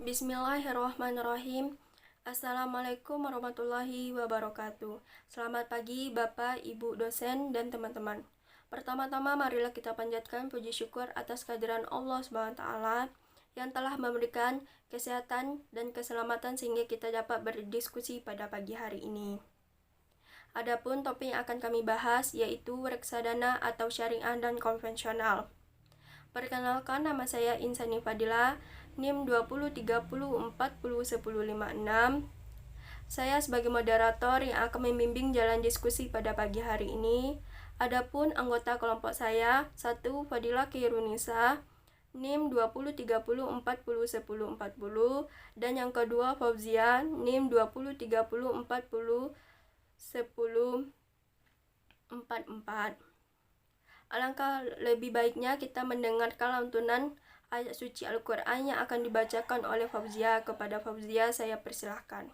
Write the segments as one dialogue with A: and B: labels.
A: Bismillahirrahmanirrahim. Assalamualaikum warahmatullahi wabarakatuh. Selamat pagi Bapak, Ibu dosen, dan teman-teman. Pertama-tama marilah kita panjatkan puji syukur atas kehadiran Allah SWT yang telah memberikan kesehatan dan keselamatan sehingga kita dapat berdiskusi pada pagi hari ini. Adapun topik yang akan kami bahas yaitu reksadana atau syariah dan konvensional. Perkenalkan, nama saya Insani Fadila, NIM 2030401056. Saya sebagai moderator yang akan membimbing jalan diskusi pada pagi hari ini. Adapun anggota kelompok saya, 1 Fadila Khairunisa, NIM 2030401040, dan yang kedua Fauzia, NIM 2030401044. Alangkah lebih baiknya kita mendengarkan lantunan ayat suci Al-Quran yang akan dibacakan oleh Fauzia. Kepada Fauzia saya persilahkan.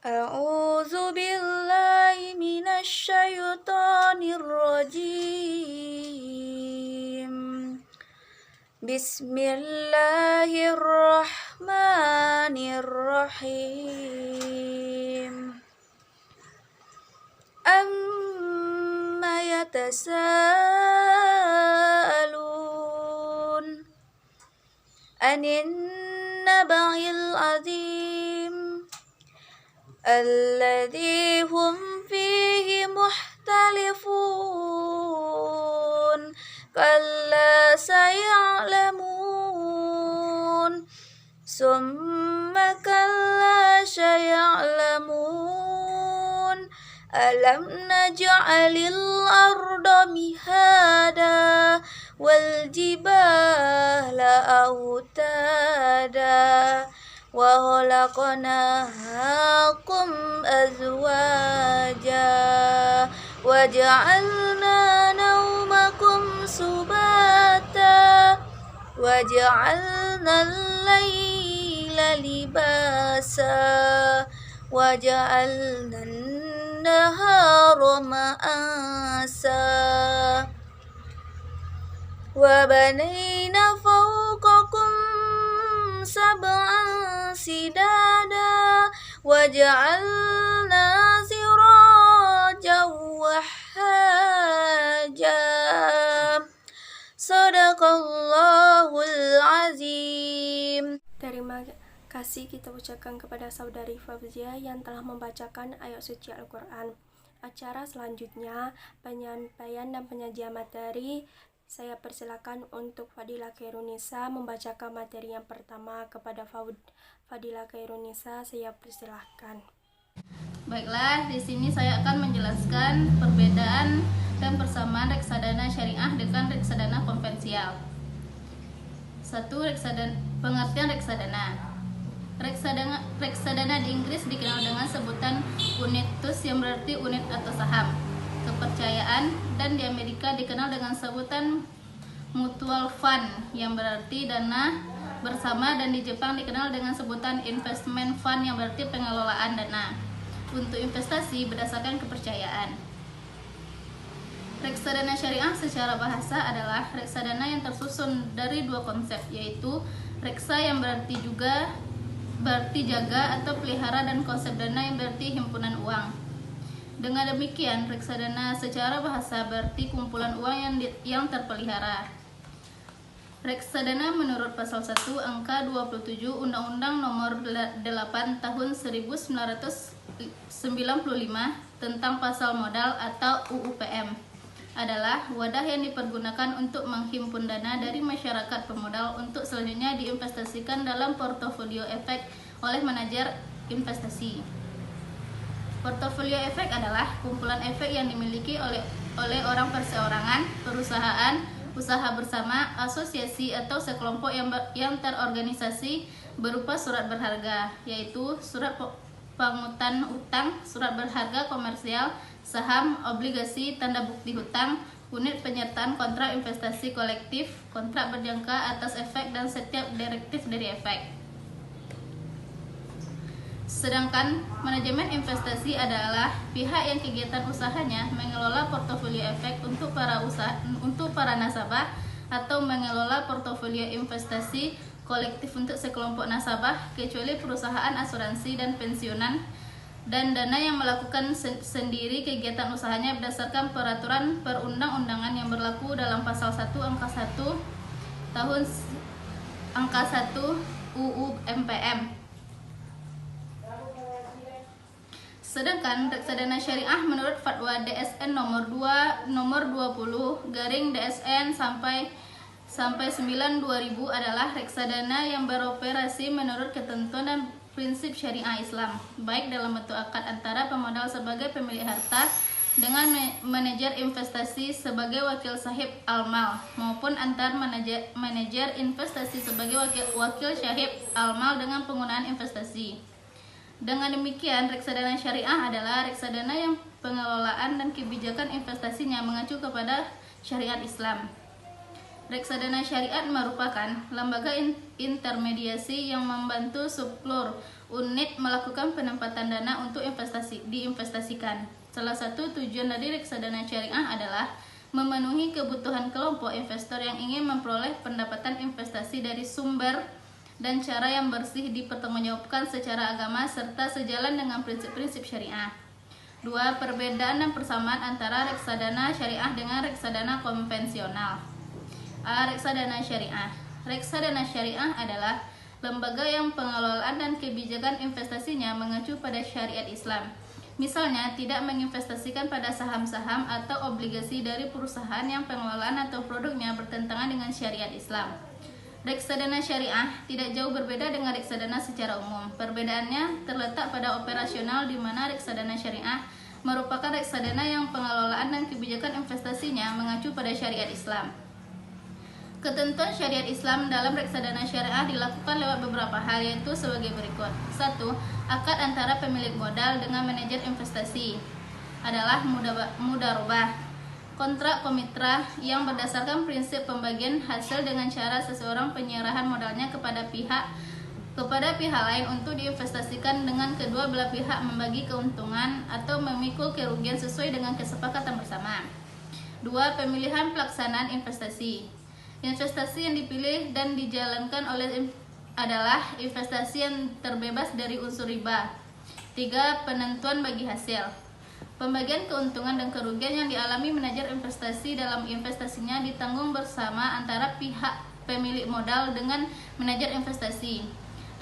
B: A'udzu billahi minasy syaithanir rajim. Bismillahirrahmanirrahim. Amma yatasaalun anin naba'il azim alladzi hum fihi mukhtalifun kalla saya'lamun summa kalla saya'lamun alam naj'alil arda mihada wal jibala autada wa khalaqnakum azwaja wa ja'alna nawmakum subata wa ja'alna al-laila libasa wa ja'alna an-nahara ma'asa wa banayna fawqakum sab'an sidada wa ja'alna sirajan wahhaja. Sadaqallahul azim.
A: Terima kasih kita ucapkan kepada saudari Fauzia yang telah membacakan ayat suci Al-Quran. Acara selanjutnya penyampaian dan penyajian materi. Saya persilakan untuk Fadila Khairunisa membacakan materi yang pertama. Kepada Fadila Khairunisa saya persilahkan.
C: Baiklah, di sini saya akan menjelaskan perbedaan dan persamaan reksadana syariah dengan reksadana konvensional. 1. Pengertian reksadana. Reksadana di Inggris dikenal dengan sebutan unitus yang berarti unit atau saham kepercayaan, dan di Amerika dikenal dengan sebutan mutual fund yang berarti dana bersama, dan di Jepang dikenal dengan sebutan investment fund yang berarti pengelolaan dana untuk investasi berdasarkan kepercayaan. Reksadana syariah secara bahasa adalah reksadana yang tersusun dari dua konsep, yaitu reksa yang berarti jaga atau pelihara, dan konsep dana yang berarti himpunan uang. Dengan demikian, reksadana secara bahasa berarti kumpulan uang yang terpelihara. Reksadana menurut pasal 1 angka 27 Undang-Undang Nomor 8 Tahun 1995 tentang pasal modal atau UUPM adalah wadah yang dipergunakan untuk menghimpun dana dari masyarakat pemodal untuk selanjutnya diinvestasikan dalam portofolio efek oleh manajer investasi. Portofolio efek adalah kumpulan efek yang dimiliki oleh orang perseorangan, perusahaan, usaha bersama, asosiasi atau sekelompok yang terorganisasi berupa surat berharga, yaitu surat pangutang utang, surat berharga komersial, saham, obligasi, tanda bukti hutang, unit penyertaan kontrak investasi kolektif, kontrak berjangka atas efek, dan setiap direktif dari efek. Sedangkan manajemen investasi adalah pihak yang kegiatan usahanya mengelola portofolio efek untuk para nasabah atau mengelola portofolio investasi kolektif untuk sekelompok nasabah, kecuali perusahaan asuransi dan pensiunan dan dana yang melakukan sendiri kegiatan usahanya berdasarkan peraturan perundang-undangan yang berlaku dalam pasal 1 angka 1 tahun angka 1 UU MPM. Sedangkan reksadana syariah menurut fatwa DSN nomor 20 garing DSN sampai 9/2000 adalah reksadana yang beroperasi menurut ketentuan dan prinsip syariah Islam, baik dalam bentuk akad antara pemodal sebagai pemilik harta dengan manajer investasi sebagai wakil sahib al-mal maupun antar manajer investasi sebagai wakil sahib al-mal dengan penggunaan investasi. Dengan demikian, reksadana syariah adalah reksadana yang pengelolaan dan kebijakan investasinya mengacu kepada syariat Islam. Reksadana syariat merupakan lembaga intermediasi yang membantu supplur unit melakukan penempatan dana untuk diinvestasikan. Salah satu tujuan dari reksadana syariah adalah memenuhi kebutuhan kelompok investor yang ingin memperoleh pendapatan investasi dari sumber dan cara yang bersih dipertanggungjawabkan secara agama serta sejalan dengan prinsip-prinsip syariah. 2. Perbedaan dan persamaan antara reksadana syariah dengan reksadana konvensional. Reksadana syariah. Reksadana syariah adalah lembaga yang pengelolaan dan kebijakan investasinya mengacu pada syariat Islam. Misalnya, tidak menginvestasikan pada saham-saham atau obligasi dari perusahaan yang pengelolaan atau produknya bertentangan dengan syariat Islam. Reksadana syariah tidak jauh berbeda dengan reksadana secara umum. Perbedaannya terletak pada operasional, di mana reksadana syariah merupakan reksadana yang pengelolaan dan kebijakan investasinya mengacu pada syariat Islam. Ketentuan syariat Islam dalam reksadana syariah dilakukan lewat beberapa hal, yaitu sebagai berikut. 1. Akad antara pemilik modal dengan manajer investasi adalah mudharabah, kontrak komitra yang berdasarkan prinsip pembagian hasil dengan cara seseorang penyerahan modalnya kepada pihak lain untuk diinvestasikan dengan kedua belah pihak membagi keuntungan atau memikul kerugian sesuai dengan kesepakatan bersama. 2. Pemilihan pelaksanaan investasi. Investasi yang dipilih dan dijalankan adalah investasi yang terbebas dari unsur riba. 3. Penentuan bagi hasil. Pembagian keuntungan dan kerugian yang dialami manajer investasi dalam investasinya ditanggung bersama antara pihak pemilik modal dengan manajer investasi.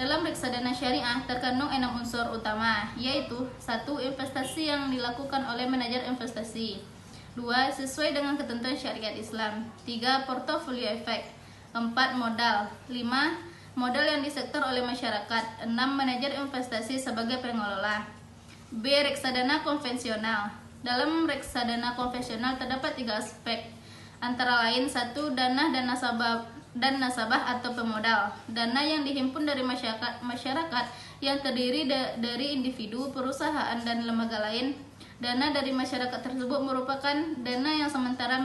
C: Dalam reksadana syariah terkandung 6 unsur utama, yaitu 1. Investasi yang dilakukan oleh manajer investasi. 2. Sesuai dengan ketentuan syariat Islam. 3. Portofolio efek. 4. Modal. 5. Modal yang disetor oleh masyarakat. 6. Manajer investasi sebagai pengelola. B. Reksadana konvensional. Dalam reksadana konvensional terdapat 3 aspek, antara lain 1. Dana dan nasabah atau pemodal. Dana yang dihimpun dari masyarakat yang terdiri dari individu, perusahaan, dan lembaga lain. Dana dari masyarakat tersebut merupakan dana yang sementara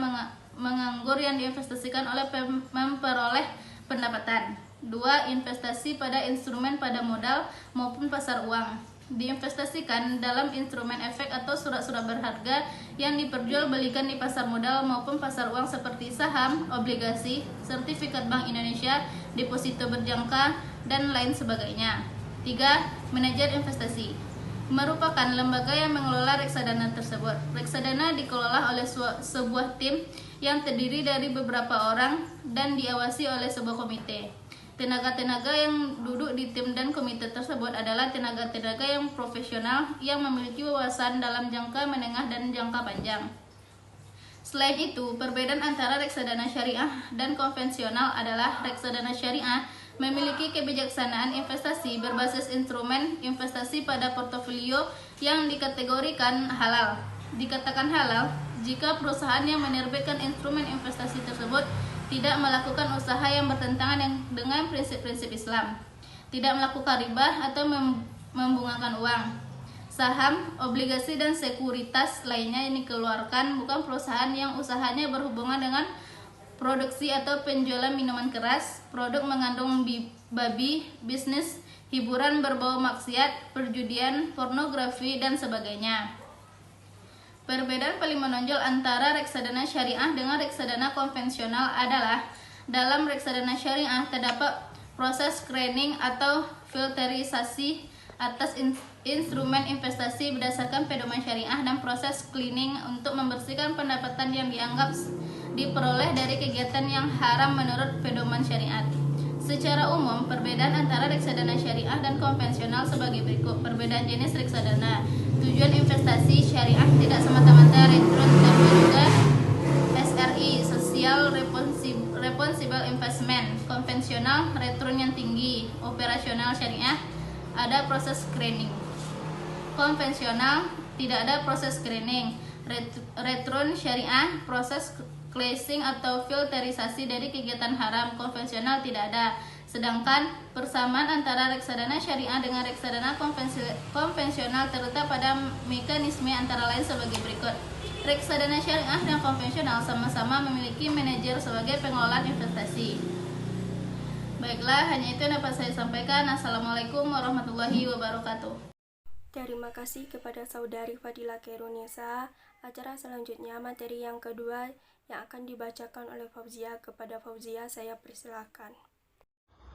C: menganggur yang diinvestasikan oleh memperoleh pendapatan. 2. Investasi pada instrumen pada modal maupun pasar uang. Diinvestasikan dalam instrumen efek atau surat-surat berharga yang diperjualbelikan di pasar modal maupun pasar uang seperti saham, obligasi, sertifikat Bank Indonesia, deposito berjangka, dan lain sebagainya. 3. Manajer investasi merupakan lembaga yang mengelola reksadana tersebut. Reksadana dikelola oleh sebuah tim yang terdiri dari beberapa orang dan diawasi oleh sebuah komite. Tenaga-tenaga yang duduk di tim dan komite tersebut adalah tenaga-tenaga yang profesional yang memiliki wawasan dalam jangka menengah dan jangka panjang. Selain itu, perbedaan antara reksadana syariah dan konvensional adalah reksadana syariah memiliki kebijaksanaan investasi berbasis instrumen investasi pada portofolio yang dikategorikan halal. Dikatakan halal jika perusahaan yang menerbitkan instrumen investasi tersebut tidak melakukan usaha yang bertentangan dengan prinsip-prinsip Islam, tidak melakukan riba atau membungakan uang. Saham, obligasi, dan sekuritas lainnya yang dikeluarkan bukan perusahaan yang usahanya berhubungan dengan produksi atau penjualan minuman keras, produk mengandung babi, bisnis hiburan berbau maksiat, perjudian, pornografi, dan sebagainya. Perbedaan paling menonjol antara reksadana syariah dengan reksadana konvensional adalah dalam reksadana syariah terdapat proses screening atau filterisasi atas instrumen investasi berdasarkan pedoman syariah dan proses cleaning untuk membersihkan pendapatan yang dianggap diperoleh dari kegiatan yang haram menurut pedoman syariat. Secara umum, perbedaan antara reksadana syariah dan konvensional sebagai berikut. Perbedaan jenis reksadana. Tujuan investasi syariah tidak semata-mata return, tapi juga SRI, Social Responsible Investment. Konvensional, return yang tinggi. Operasional syariah, ada proses screening. Konvensional, tidak ada proses screening. Return syariah, proses cleansing atau filterisasi dari kegiatan haram. Konvensional tidak ada. Sedangkan persamaan antara reksadana syariah dengan reksadana konvensional terletak pada mekanisme antara lain sebagai berikut. Reksadana syariah dan konvensional sama-sama memiliki manajer sebagai pengelola investasi. Baiklah, hanya itu yang dapat saya sampaikan. Assalamualaikum warahmatullahi wabarakatuh.
A: Terima kasih kepada Saudari Fadila Khairunisa. Acara selanjutnya materi yang kedua yang akan dibacakan oleh Fauzia. Kepada Fauzia saya persilakan.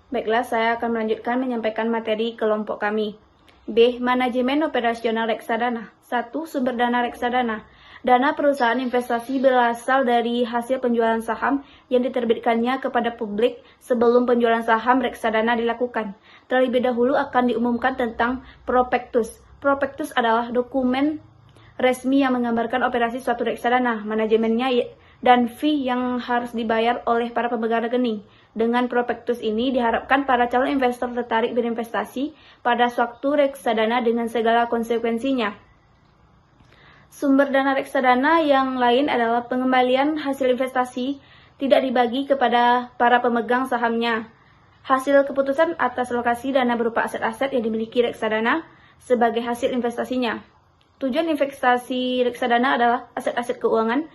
D: Baiklah, saya akan melanjutkan menyampaikan materi kelompok kami. B. Manajemen operasional reksadana. 1. Sumber dana reksadana. Dana perusahaan investasi berasal dari hasil penjualan saham yang diterbitkannya kepada publik sebelum penjualan saham reksadana dilakukan. Terlebih dahulu akan diumumkan tentang prospektus. Prospektus adalah dokumen resmi yang menggambarkan operasi suatu reksadana, manajemennya, dan fee yang harus dibayar oleh para pemegang rekening. Dengan prospektus ini diharapkan para calon investor tertarik berinvestasi pada suatu reksadana dengan segala konsekuensinya. Sumber dana reksadana yang lain adalah pengembalian hasil investasi tidak dibagi kepada para pemegang sahamnya. Hasil keputusan atas alokasi dana berupa aset-aset yang dimiliki reksadana sebagai hasil investasinya. Tujuan investasi reksadana adalah aset-aset keuangan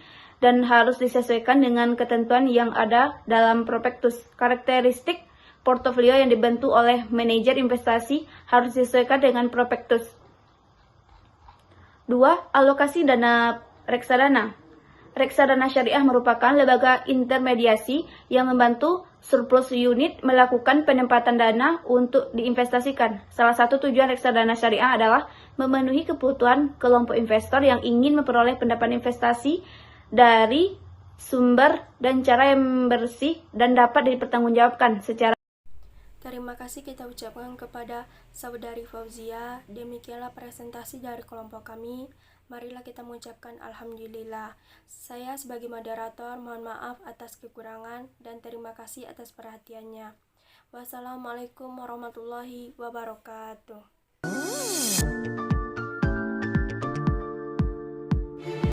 D: dan harus disesuaikan dengan ketentuan yang ada dalam prospektus. Karakteristik portofolio yang dibentuk oleh manajer investasi harus disesuaikan dengan prospektus. 2. Alokasi dana reksadana. Reksadana syariah merupakan lembaga intermediasi yang membantu surplus unit melakukan penempatan dana untuk diinvestasikan. Salah satu tujuan reksadana syariah adalah memenuhi kebutuhan kelompok investor yang ingin memperoleh pendapatan investasi dari sumber dan cara yang bersih dan dapat dipertanggungjawabkan secara.
A: Terima kasih kita ucapkan kepada Saudari Fauzia. Demikianlah presentasi dari kelompok kami. Marilah kita mengucapkan Alhamdulillah. Saya sebagai moderator mohon maaf atas kekurangan dan terima kasih atas perhatiannya. Wassalamualaikum warahmatullahi wabarakatuh.